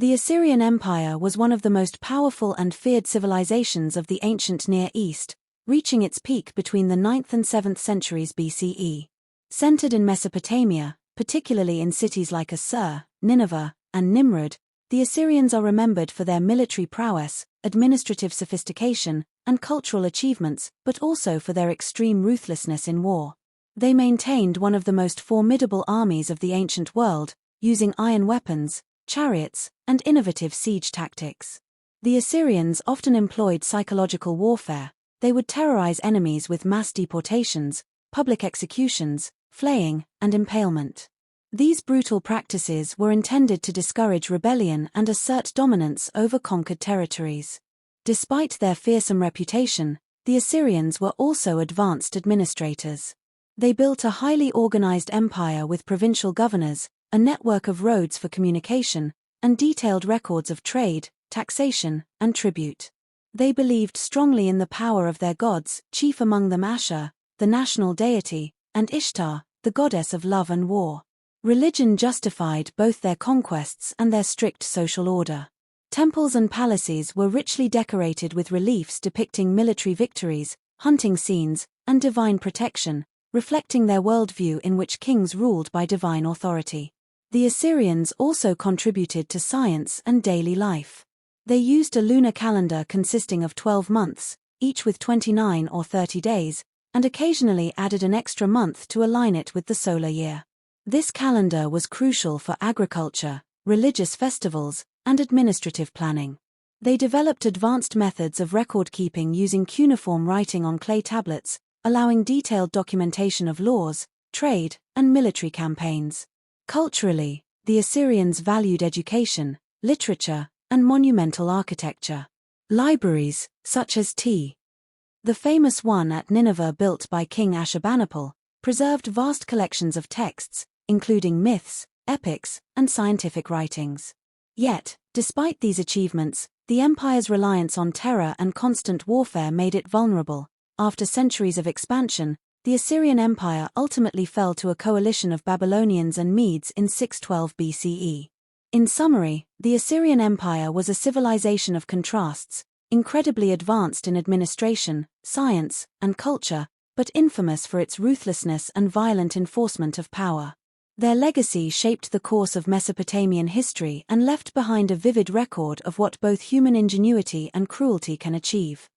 The Assyrian Empire was one of the most powerful and feared civilizations of the ancient Near East, reaching its peak between the 9th and 7th centuries BCE. Centered in Mesopotamia, particularly in cities like Ashur, Nineveh, and Nimrud, the Assyrians are remembered for their military prowess, administrative sophistication, and cultural achievements, but also for their extreme ruthlessness in war. They maintained one of the most formidable armies of the ancient world, using iron weapons, chariots, and innovative siege tactics. The Assyrians often employed psychological warfare. They would terrorize enemies with mass deportations, public executions, flaying, and impalement. These brutal practices were intended to discourage rebellion and assert dominance over conquered territories. Despite their fearsome reputation, the Assyrians were also advanced administrators. They built a highly organized empire with provincial governors, a network of roads for communication, and detailed records of trade, taxation, and tribute. They believed strongly in the power of their gods, chief among them Ashur, the national deity, and Ishtar, the goddess of love and war. Religion justified both their conquests and their strict social order. Temples and palaces were richly decorated with reliefs depicting military victories, hunting scenes, and divine protection, reflecting their worldview in which kings ruled by divine authority. The Assyrians also contributed to science and daily life. They used a lunar calendar consisting of 12 months, each with 29 or 30 days, and occasionally added an extra month to align it with the solar year. This calendar was crucial for agriculture, religious festivals, and administrative planning. They developed advanced methods of record-keeping using cuneiform writing on clay tablets, allowing detailed documentation of laws, trade, and military campaigns. Culturally, the Assyrians valued education, literature, and monumental architecture. Libraries, such as the famous one at Nineveh built by King Ashurbanipal, preserved vast collections of texts, including myths, epics, and scientific writings. Yet, despite these achievements, the empire's reliance on terror and constant warfare made it vulnerable. After centuries of expansion, the Assyrian Empire ultimately fell to a coalition of Babylonians and Medes in 612 BCE. In summary, the Assyrian Empire was a civilization of contrasts, incredibly advanced in administration, science, and culture, but infamous for its ruthlessness and violent enforcement of power. Their legacy shaped the course of Mesopotamian history and left behind a vivid record of what both human ingenuity and cruelty can achieve.